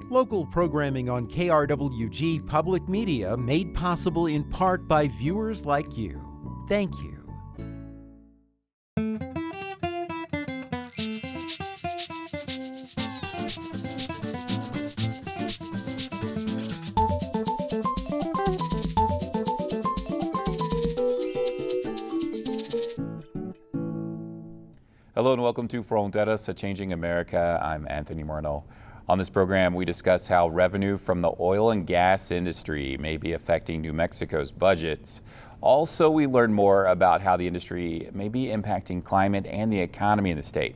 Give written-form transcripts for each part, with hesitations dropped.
Local programming on KRWG Public Media made possible in part by viewers like you. Thank you. Hello and welcome to Fronteras, A Changing America. I'm Anthony Morneau. On this program, we discuss how revenue from the oil and gas industry may be affecting New Mexico's budgets. Also, we learn more about how the industry may be impacting climate and the economy in the state.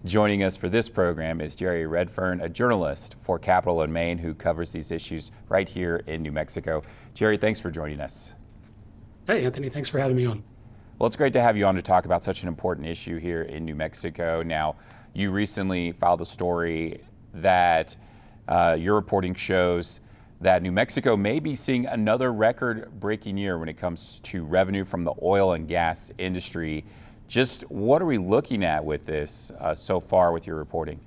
Joining us for this program is Jerry Redfern, a journalist for Capital and Maine who covers these issues right here in New Mexico. Jerry, thanks for joining us. Hey, Anthony, thanks for having me on. Well, it's great to have you on to talk about such an important issue here in New Mexico. Now, you recently filed a story that your reporting shows that New Mexico may be seeing another record-breaking year when it comes to revenue from the oil and gas industry. Just what are we looking at with this so far with your reporting?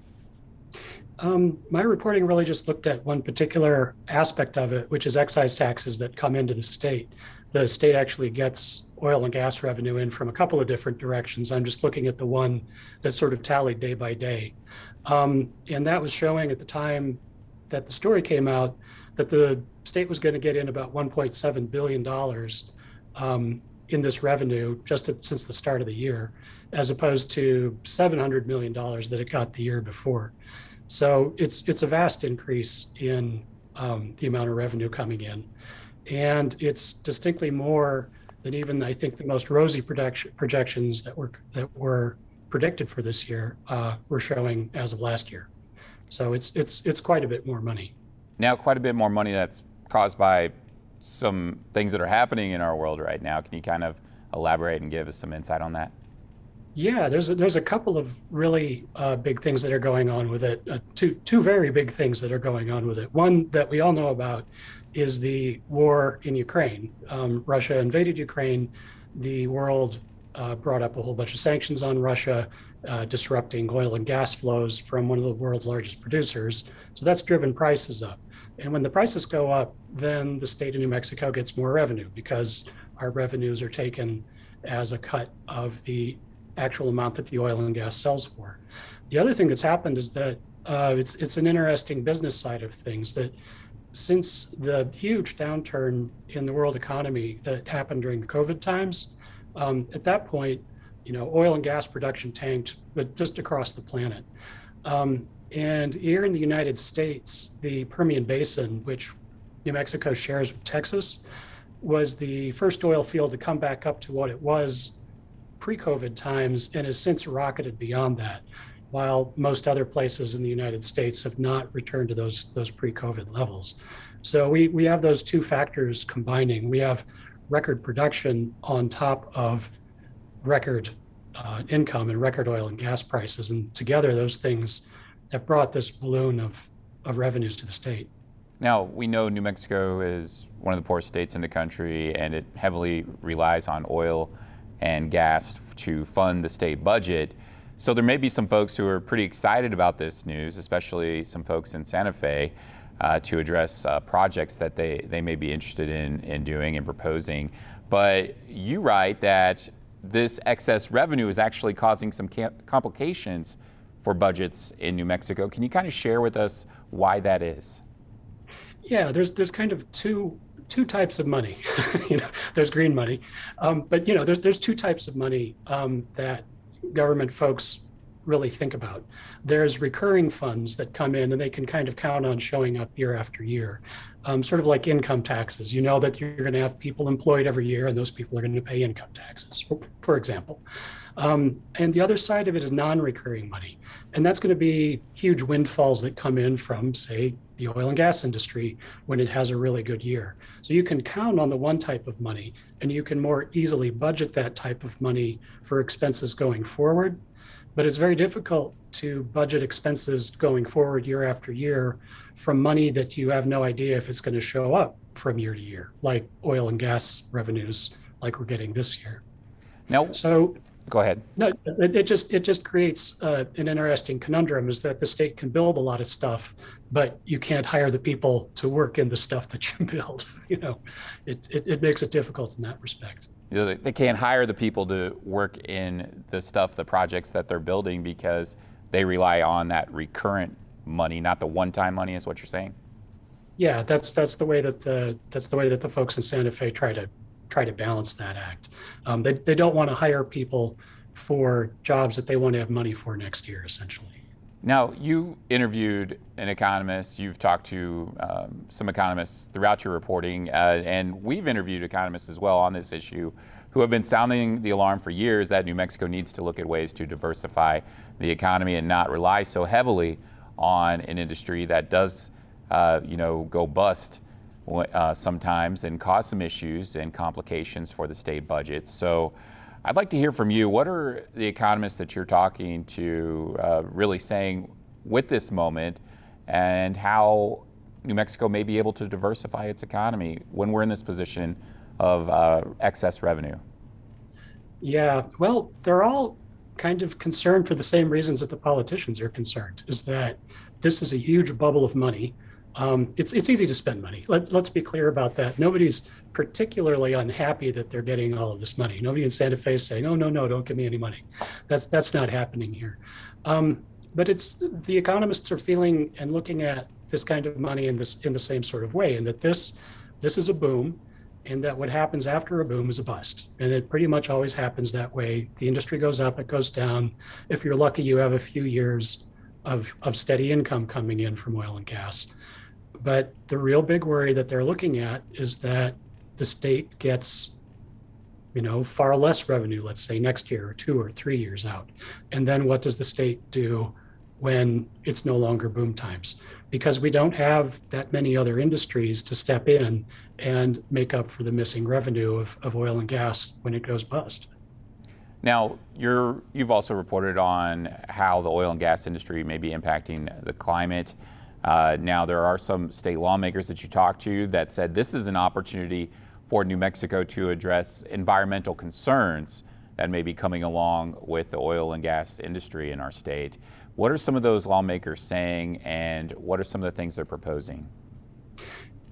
My reporting really just looked at one particular aspect of it, which is excise taxes that come into the state. The state actually gets oil and gas revenue in from a couple of different directions. I'm just looking at the one that sort of tallied day by day. And that was showing at the time that the story came out that the state was going to get in about $1.7 billion in this revenue since the start of the year, as opposed to $700 million that it got the year before. So it's a vast increase in the amount of revenue coming in. And it's distinctly more than even, I think, the most rosy projections that were predicted for this year were showing as of last year. So it's quite a bit more money. Now, quite a bit more money that's caused by some things that are happening in our world right now. Can you kind of elaborate and give us some insight on that? Yeah, there's a couple of really big things that are going on with it. Two very big things that are going on with it. One that we all know about is the war in Ukraine. Russia invaded Ukraine. The world brought up a whole bunch of sanctions on Russia, disrupting oil and gas flows from one of the world's largest producers. So that's driven prices up. And when the prices go up, then the state of New Mexico gets more revenue because our revenues are taken as a cut of the actual amount that the oil and gas sells for. The other thing that's happened is that it's an interesting business side of things, that since the huge downturn in the world economy that happened during the COVID times, at that point, oil and gas production tanked, but just across the planet. And here in the United States, the Permian Basin, which New Mexico shares with Texas, was the first oil field to come back up to what it was pre-COVID times and has since rocketed beyond that, while most other places in the United States have not returned to those pre-COVID levels. So we have those two factors combining. We have record production on top of record income and record oil and gas prices. And together, those things have brought this balloon of revenues to the state. Now, we know New Mexico is one of the poorest states in the country, and it heavily relies on oil and gas to fund the state budget. So there may be some folks who are pretty excited about this news, especially some folks in Santa Fe, to address projects that they may be interested in doing and proposing. But you write that this excess revenue is actually causing some complications for budgets in New Mexico. Can you kind of share with us why that is? Yeah, there's kind of two types of money. There's green money, but there's two types of money that government folks really think about. There's recurring funds that come in and they can kind of count on showing up year after year, sort of like income taxes. You know that you're going to have people employed every year and those people are going to pay income taxes, for example. And the other side of it is non-recurring money. And that's going to be huge windfalls that come in from, say, the oil and gas industry when it has a really good year. So you can count on the one type of money and you can more easily budget that type of money for expenses going forward. But it's very difficult to budget expenses going forward year after year from money that you have no idea if it's going to show up from year to year, like oil and gas revenues like we're getting this year. Now, So Go ahead. No, it just creates an interesting conundrum, is that the state can build a lot of stuff, but you can't hire the people to work in the stuff that you build. It makes it difficult in that respect. They can't hire the people to work in the projects that they're building, because they rely on that recurrent money, not the one-time money, is what you're saying? Yeah, that's the way that the folks in Santa Fe try to balance that act. They don't want to hire people for jobs that they want to have money for next year, essentially. Now, you interviewed an economist. You've talked to some economists throughout your reporting, and we've interviewed economists as well on this issue, who have been sounding the alarm for years that New Mexico needs to look at ways to diversify the economy and not rely so heavily on an industry that does, go bust sometimes and cause some issues and complications for the state budget. So I'd like to hear from you. What are the economists that you're talking to really saying with this moment, and how New Mexico may be able to diversify its economy when we're in this position of excess revenue? Yeah, well, they're all kind of concerned for the same reasons that the politicians are concerned, is that this is a huge bubble of money. It's easy to spend money. Let's be clear about that. Nobody's particularly unhappy that they're getting all of this money. Nobody in Santa Fe is saying, no, don't give me any money. That's not happening here. But it's the economists are feeling and looking at this kind of money in the same sort of way, and that this is a boom, and that what happens after a boom is a bust. And it pretty much always happens that way. The industry goes up, it goes down. If you're lucky, you have a few years of steady income coming in from oil and gas. But the real big worry that they're looking at is that the state gets, far less revenue, let's say next year or 2 or 3 years out. And then what does the state do when it's no longer boom times? Because we don't have that many other industries to step in and make up for the missing revenue of oil and gas when it goes bust. Now, you've also reported on how the oil and gas industry may be impacting the climate. Now, there are some state lawmakers that you talked to that said this is an opportunity for New Mexico to address environmental concerns that may be coming along with the oil and gas industry in our state. What are some of those lawmakers saying, and what are some of the things they're proposing?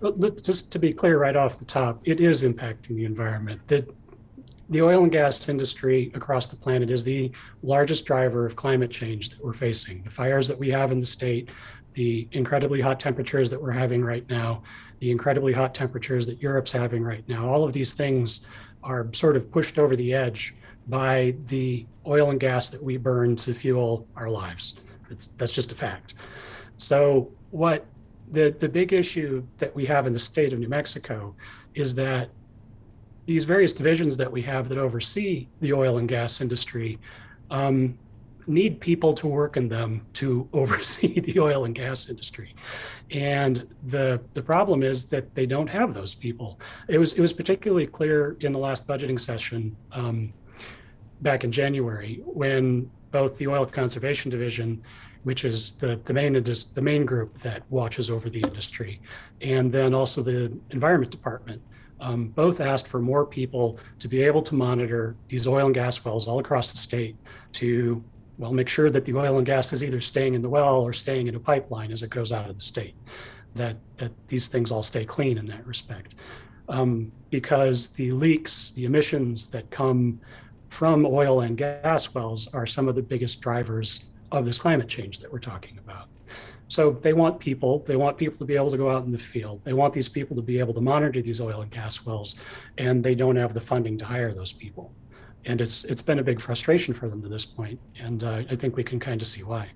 Well, just to be clear right off the top, it is impacting the environment. The oil and gas industry across the planet is the largest driver of climate change that we're facing. The fires that we have in the state, the incredibly hot temperatures that we're having right now, the incredibly hot temperatures that Europe's having right now, all of these things are sort of pushed over the edge by the oil and gas that we burn to fuel our lives. That's just a fact. So what the big issue that we have in the state of New Mexico is that these various divisions that we have that oversee the oil and gas industry need people to work in them to oversee the oil and gas industry. And the problem is that they don't have those people. It was particularly clear in the last budgeting session back in January, when both the Oil Conservation Division, which is the main group that watches over the industry, and then also the Environment Department, both asked for more people to be able to monitor these oil and gas wells all across the state to, well, make sure that the oil and gas is either staying in the well or staying in a pipeline as it goes out of the state, that these things all stay clean in that respect. Because the leaks, the emissions that come from oil and gas wells are some of the biggest drivers of this climate change that we're talking about. So they want people to be able to go out in the field. They want these people to be able to monitor these oil and gas wells, and they don't have the funding to hire those people. And it's been a big frustration for them to this point, and I think we can kind of see why.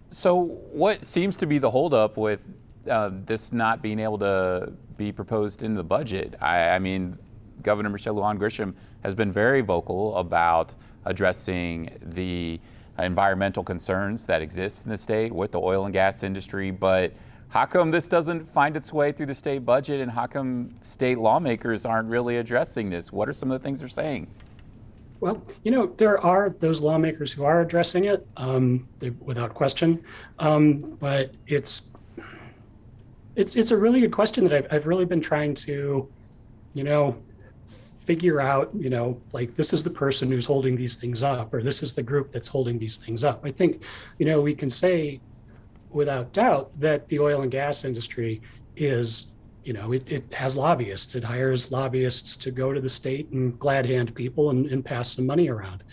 So what seems to be the holdup with this not being able to be proposed in the budget? I mean, Governor Michelle Lujan Grisham has been very vocal about addressing the environmental concerns that exist in the state with the oil and gas industry, but how come this doesn't find its way through the state budget, and how come state lawmakers aren't really addressing this? What are some of the things they're saying? Well, there are those lawmakers who are addressing it, without question, but it's a really good question that I've really been trying to, figure out, like this is the person who's holding these things up, or this is the group that's holding these things up. I think, we can say without doubt that the oil and gas industry is, it has lobbyists. It hires lobbyists to go to the state and glad hand people and pass some money around.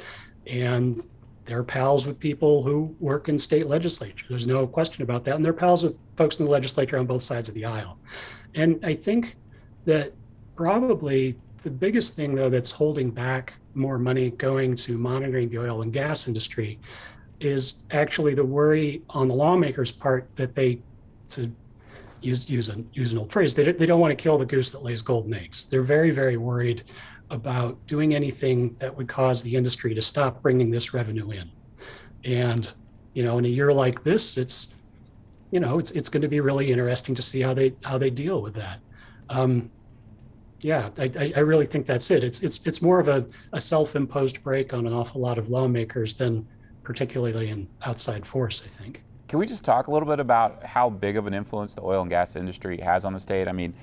And they're pals with people who work in state legislature. There's no question about that. And they're pals with folks in the legislature on both sides of the aisle. And I think that probably the biggest thing, though, that's holding back more money going to monitoring the oil and gas industry is actually the worry on the lawmakers' part that they, to use an old phrase, they don't want to kill the goose that lays golden eggs. They're very, very worried about doing anything that would cause the industry to stop bringing this revenue in. And, in a year like this, it's going to be really interesting to see how they deal with that. I really think that's it. It's more of a self-imposed break on an awful lot of lawmakers than particularly an outside force, I think. Can we just talk a little bit about how big of an influence the oil and gas industry has on the state? I mean,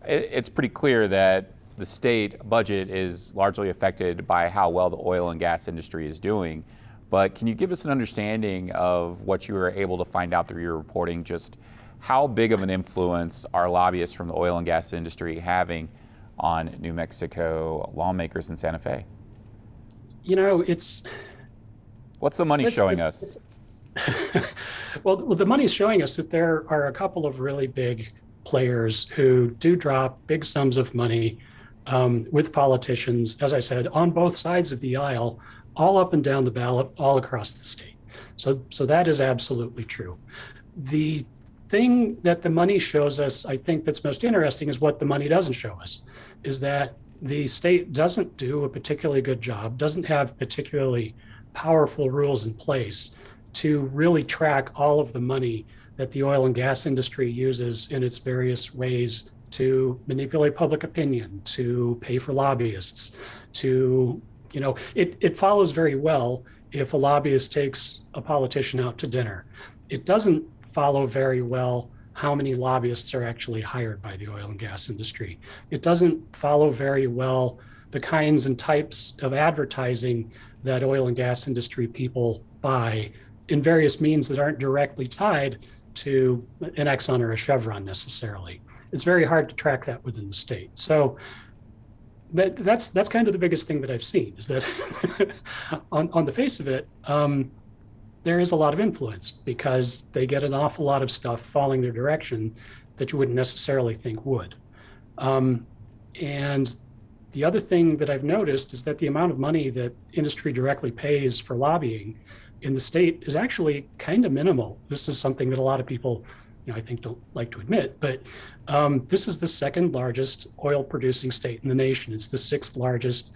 it's pretty clear that the state budget is largely affected by how well the oil and gas industry is doing. But can you give us an understanding of what you were able to find out through your reporting, just how big of an influence are lobbyists from the oil and gas industry having on New Mexico lawmakers in Santa Fe? What's the money showing us? Well, the money's showing us that there are a couple of really big players who do drop big sums of money with politicians, as I said, on both sides of the aisle, all up and down the ballot, all across the state. So that is absolutely true. The thing that the money shows us, I think that's most interesting, is what the money doesn't show us, is that the state doesn't do a particularly good job, doesn't have particularly powerful rules in place to really track all of the money that the oil and gas industry uses in its various ways to manipulate public opinion, to pay for lobbyists, to, it follows very well if a lobbyist takes a politician out to dinner. It doesn't follow very well how many lobbyists are actually hired by the oil and gas industry. It doesn't follow very well the kinds and types of advertising that oil and gas industry people buy in various means that aren't directly tied to an Exxon or a Chevron necessarily. It's very hard to track that within the state. So that's kind of the biggest thing that I've seen, is that on the face of it, there is a lot of influence because they get an awful lot of stuff falling their direction that you wouldn't necessarily think would. And the other thing that I've noticed is that the amount of money that industry directly pays for lobbying in the state is actually kind of minimal. This is something that a lot of people, I think don't like to admit, but this is the second largest oil producing state in the nation. It's the sixth largest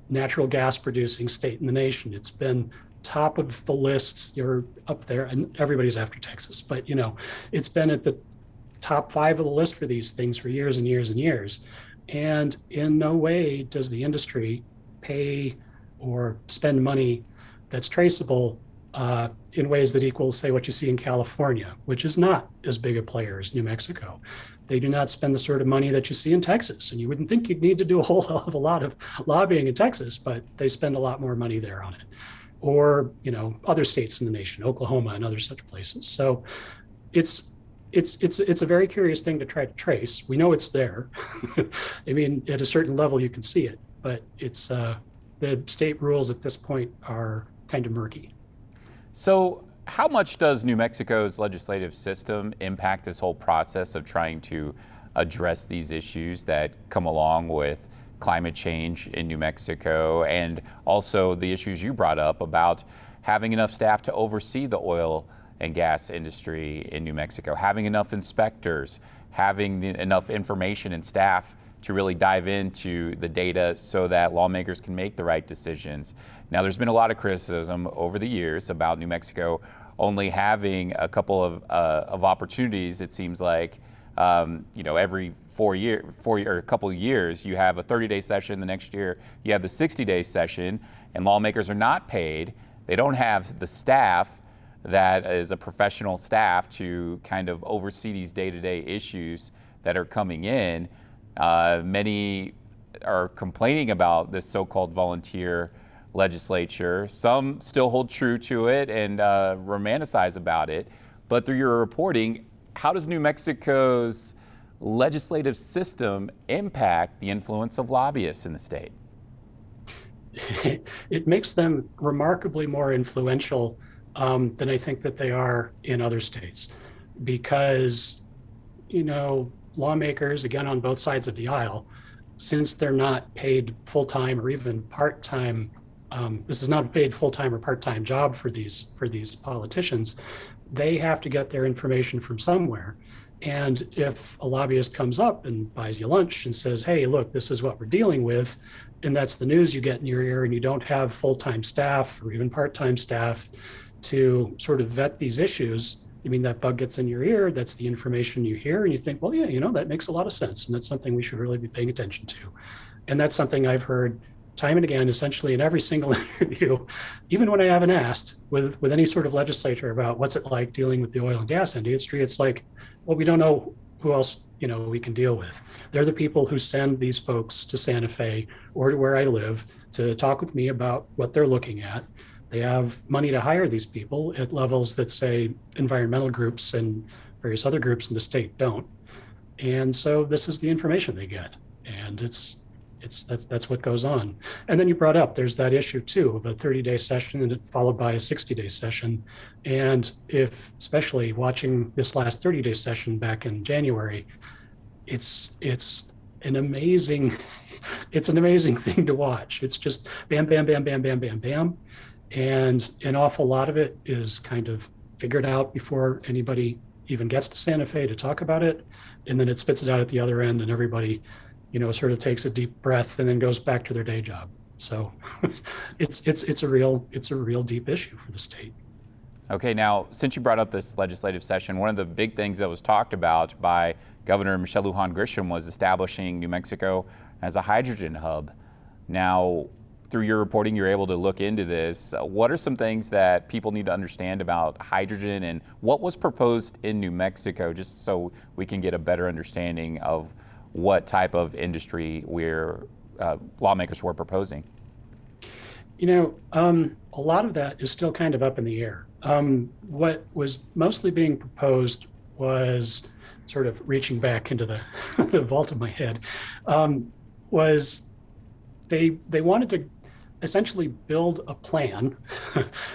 natural gas producing state in the nation. It's been top of the list. You're up there, and everybody's after Texas, but it's been at the top 5 of the list for these things for years and years and years. And in no way does the industry pay or spend money that's traceable in ways that equal, say, what you see in California, which is not as big a player as New Mexico. They do not spend the sort of money that you see in Texas. And you wouldn't think you'd need to do a whole hell of a lot of lobbying in Texas, but they spend a lot more money there on it. Or, other states in the nation, Oklahoma and other such places. So it's a very curious thing to try to trace. We know it's there. I mean, at a certain level, you can see it, but it's the state rules at this point are kind of murky. So how much does New Mexico's legislative system impact this whole process of trying to address these issues that come along with climate change in New Mexico, and also the issues you brought up about having enough staff to oversee the oil and gas industry in New Mexico, having enough inspectors, having enough information and staff to really dive into the data so that lawmakers can make the right decisions? Now, there's been a lot of criticism over the years about New Mexico only having a couple of opportunities. It seems like every 4 year or a couple of years, you have a 30-day session. The next year, you have the 60-day session, and lawmakers are not paid. They don't have the staff that is a professional staff to kind of oversee these day-to-day issues that are coming in. Many are complaining about this so-called volunteer legislature. Some still hold true to it and romanticize about it. But through your reporting, how does New Mexico's legislative system impact the influence of lobbyists in the state? It makes them remarkably more influential than I think that they are in other states, because, lawmakers, again, on both sides of the aisle, since they're not paid full-time or even part-time, this is not a paid full-time or part-time job for these politicians, they have to get their information from somewhere. And if a lobbyist comes up and buys you lunch and says, hey, look, this is what we're dealing with, and that's the news you get in your ear, and you don't have full-time staff or even part-time staff to sort of vet these issues, that bug gets in your ear, that's the information you hear, and you think, well, yeah, that makes a lot of sense, and that's something we should really be paying attention to. And that's something I've heard time and again, essentially in every single interview, even when I haven't asked with any sort of legislator about what's it like dealing with the oil and gas industry. It's like, well, we don't know who else, we can deal with. They're the people who send these folks to Santa Fe or to where I live to talk with me about what they're looking at. They have money to hire these people at levels that, say, environmental groups and various other groups in the state don't. And so this is the information they get. And that's what goes on. And then you brought up, there's that issue too of a 30-day session and followed by a 60-day session. And especially watching this last 30-day session back in January, it's an amazing thing to watch. It's just bam, bam, bam, bam, bam, bam, bam. And an awful lot of it is kind of figured out before anybody even gets to Santa Fe to talk about it. And then it spits it out at the other end, and everybody, sort of takes a deep breath and then goes back to their day job. So it's a real deep issue for the state. Okay, now, since you brought up this legislative session, one of the big things that was talked about by Governor Michelle Lujan Grisham was establishing New Mexico as a hydrogen hub. Now, through your reporting, you're able to look into this. What are some things that people need to understand about hydrogen, and what was proposed in New Mexico, just so we can get a better understanding of what type of industry lawmakers were proposing? A lot of that is still kind of up in the air. What was mostly being proposed was, sort of reaching back into the vault of my head, was they wanted to essentially build a plan,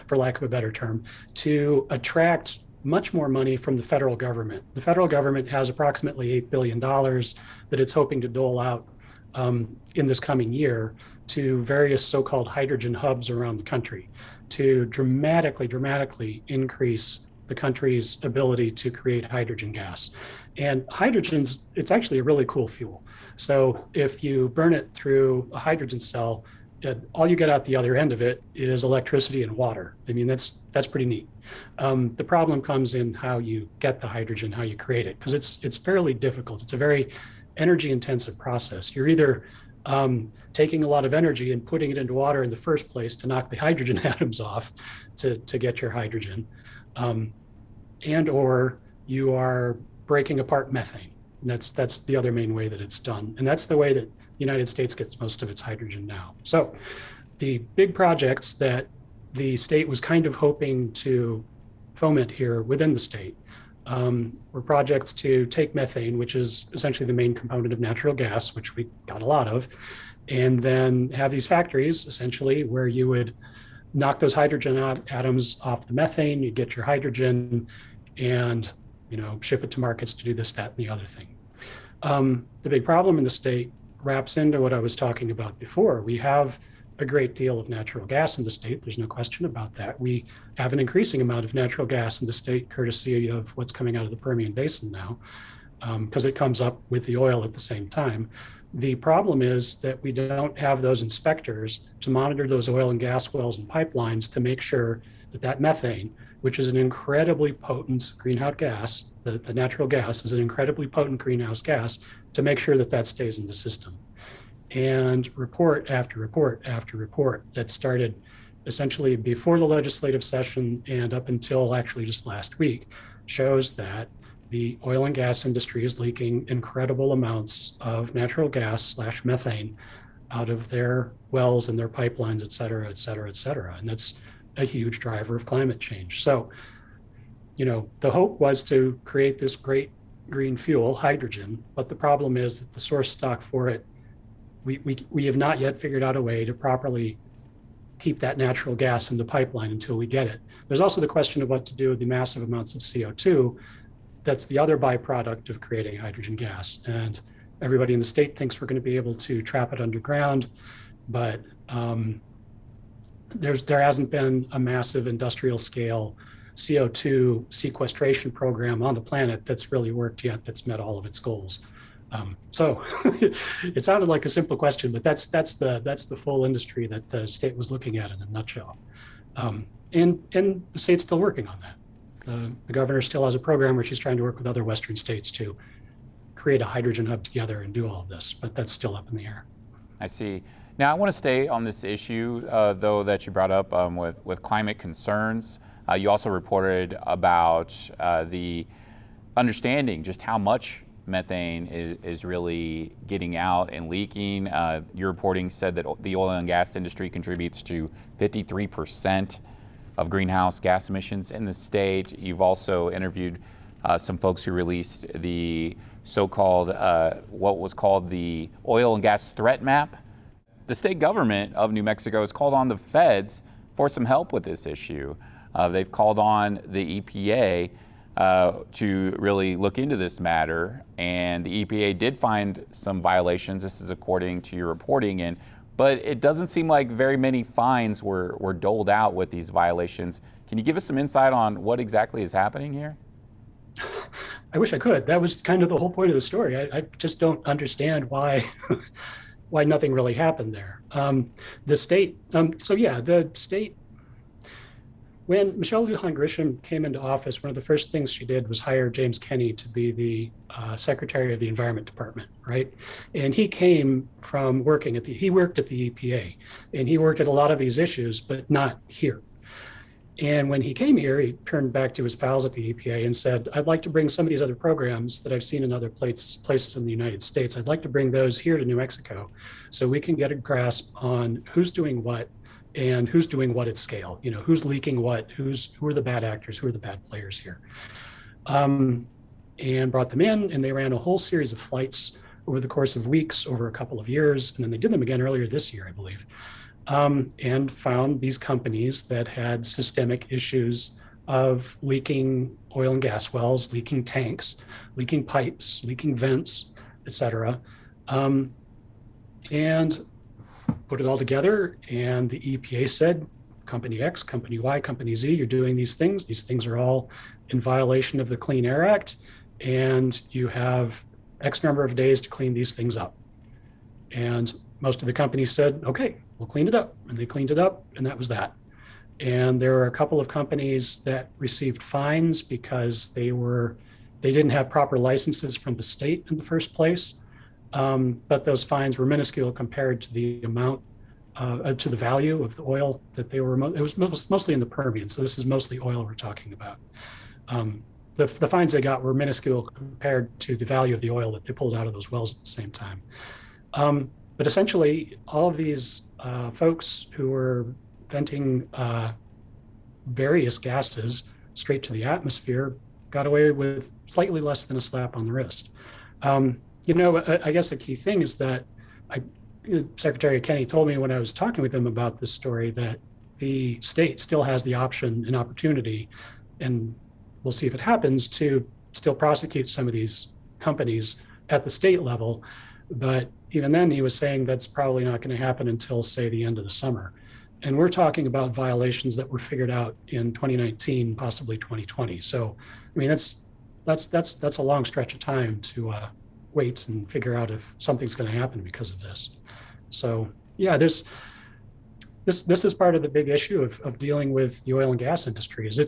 for lack of a better term, to attract much more money from the federal government. The federal government has approximately $8 billion that it's hoping to dole out in this coming year to various so-called hydrogen hubs around the country to dramatically increase the country's ability to create hydrogen gas. And it's actually a really cool fuel. So if you burn it through a hydrogen cell, all you get out the other end of it is electricity and water. That's pretty neat. The problem comes in how you get the hydrogen, how you create it, because it's fairly difficult. It's a very energy intensive process. You're either taking a lot of energy and putting it into water in the first place to knock the hydrogen atoms off to get your hydrogen, and or you are breaking apart methane. And that's the other main way that it's done. And that's the way that the United States gets most of its hydrogen now. So the big projects that the state was kind of hoping to foment here within the state were projects to take methane, which is essentially the main component of natural gas, which we got a lot of, and then have these factories essentially where you would knock those hydrogen atoms off the methane, you get your hydrogen, and ship it to markets to do this, that, and the other thing. The big problem in the state wraps into what I was talking about before. We have a great deal of natural gas in the state. There's no question about that. We have an increasing amount of natural gas in the state, courtesy of what's coming out of the Permian Basin now, because it comes up with the oil at the same time. The problem is that we don't have those inspectors to monitor those oil and gas wells and pipelines to make sure that methane, which is an incredibly potent greenhouse gas, the natural gas is an incredibly potent greenhouse gas, to make sure that stays in the system. And report after report after report that started essentially before the legislative session and up until actually just last week shows that the oil and gas industry is leaking incredible amounts of natural gas / methane out of their wells and their pipelines, et cetera, et cetera, et cetera. And that's a huge driver of climate change. So, the hope was to create this great green fuel, hydrogen, but the problem is that the source stock for it, we have not yet figured out a way to properly keep that natural gas in the pipeline until we get it. There's also the question of what to do with the massive amounts of CO2. That's the other byproduct of creating hydrogen gas. And everybody in the state thinks we're going to be able to trap it underground, but there hasn't been a massive industrial scale CO2 sequestration program on the planet that's really worked yet, that's met all of its goals. So it sounded like a simple question, but that's the full industry that the state was looking at in a nutshell. And the state's still working on that. The governor still has a program where she's trying to work with other Western states to create a hydrogen hub together and do all of this, but that's still up in the air. I see. Now I want to stay on this issue, though, that you brought up with climate concerns. You also reported about the understanding just how much methane is really getting out and leaking. Your reporting said that the oil and gas industry contributes to 53% of greenhouse gas emissions in the state. You've also interviewed some folks who released the so-called, what was called the oil and gas threat map. The state government of New Mexico has called on the feds for some help with this issue. They've called on the EPA to really look into this matter, and the EPA did find some violations. This is according to your reporting, but it doesn't seem like very many fines were doled out with these violations. Can you give us some insight on what exactly is happening here? I wish I could. That was kind of the whole point of the story. I just don't understand why why nothing really happened there. The state, the state, when Michelle Lujan Grisham came into office, one of the first things she did was hire James Kenney to be the Secretary of the Environment Department, right? And he came from he worked at the EPA, and he worked at a lot of these issues, but not here. And when he came here, he turned back to his pals at the EPA and said, I'd like to bring some of these other programs that I've seen in other places in the United States. I'd like to bring those here to New Mexico so we can get a grasp on who's doing what and who's doing what at scale, who's leaking what, who are the bad actors, who are the bad players here. And brought them in, and they ran a whole series of flights over the course of weeks, over a couple of years. And then they did them again earlier this year, I believe. And found these companies that had systemic issues of leaking oil and gas wells, leaking tanks, leaking pipes, leaking vents, et cetera. And put it all together, and the EPA said, Company X, Company Y, Company Z, you're doing these things. These things are all in violation of the Clean Air Act, and you have X number of days to clean these things up. And most of the companies said, okay, we'll clean it up. And they cleaned it up, and that was that. And there were a couple of companies that received fines because they didn't have proper licenses from the state in the first place. But those fines were minuscule compared to the amount, to the value of the oil that they were, it was mostly in the Permian. So this is mostly oil we're talking about. The fines they got were minuscule compared to the value of the oil that they pulled out of those wells at the same time. But essentially, all of these folks who were venting various gases straight to the atmosphere got away with slightly less than a slap on the wrist. I guess the key thing is that Secretary Kenney told me when I was talking with him about this story that the state still has the option and opportunity, and we'll see if it happens, to still prosecute some of these companies at the state level. But even then, he was saying that's probably not going to happen until, say, the end of the summer. And we're talking about violations that were figured out in 2019, possibly 2020. So, I mean, that's a long stretch of time to wait and figure out if something's going to happen because of this. So, yeah, this is part of the big issue of dealing with the oil and gas industry. Is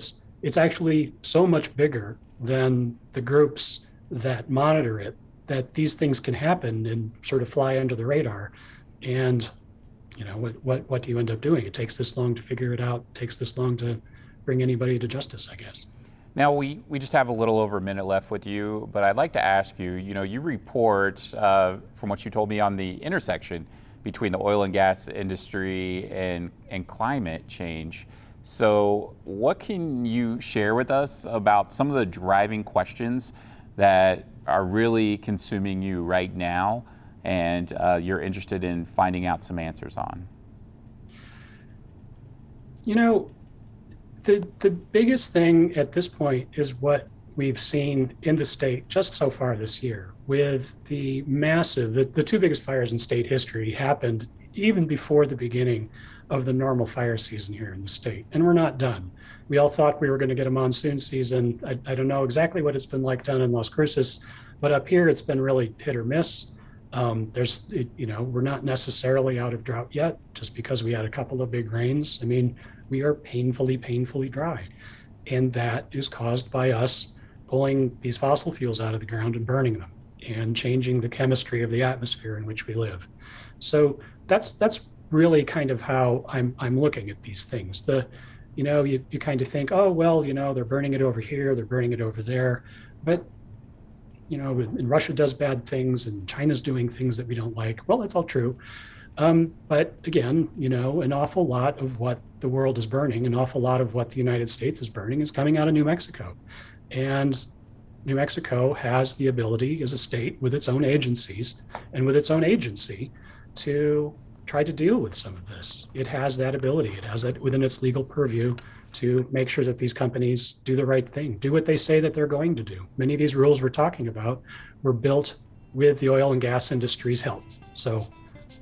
it's actually so much bigger than the groups that monitor it, that these things can happen and sort of fly under the radar. And what do you end up doing? It takes this long to figure it out. It takes this long to bring anybody to justice, I guess. Now, we just have a little over a minute left with you, but I'd like to ask you, you report, from what you told me, on the intersection between the oil and gas industry and climate change. So what can you share with us about some of the driving questions that are really consuming you right now and you're interested in finding out some answers on? The biggest thing at this point is what we've seen in the state just so far this year, with the two biggest fires in state history happened even before the beginning of the normal fire season here in the state. And we're not done. We all thought we were going to get a monsoon season. I don't know exactly what it's been like down in Las Cruces, but up here it's been really hit or miss. We're not necessarily out of drought yet, just because we had a couple of big rains. I mean, we are painfully dry. And that is caused by us pulling these fossil fuels out of the ground and burning them and changing the chemistry of the atmosphere in which we live. So that's really kind of how I'm looking at these things. You kind of think, oh, well, they're burning it over here, they're burning it over there. But and Russia does bad things and China's doing things that we don't like. Well, that's all true. But again, an awful lot of what the world is burning, an awful lot of what the United States is burning is coming out of New Mexico. And New Mexico has the ability as a state with its own agencies and with its own agency to try to deal with some of this. It has that ability. It has that within its legal purview to make sure that these companies do the right thing, do what they say that they're going to do. Many of these rules we're talking about were built with the oil and gas industry's help. So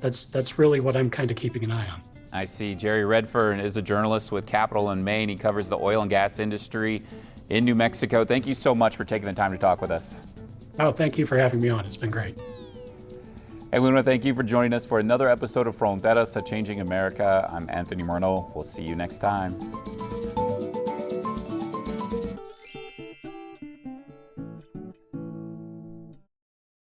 that's really what I'm kind of keeping an eye on. I see. Jerry Redfern is a journalist with Capital in Maine. He covers the oil and gas industry in New Mexico. Thank you so much for taking the time to talk with us. Oh, thank you for having me on. It's been great. And we want to thank you for joining us for another episode of Fronteras, A Changing America. I'm Anthony Morneau. We'll see you next time.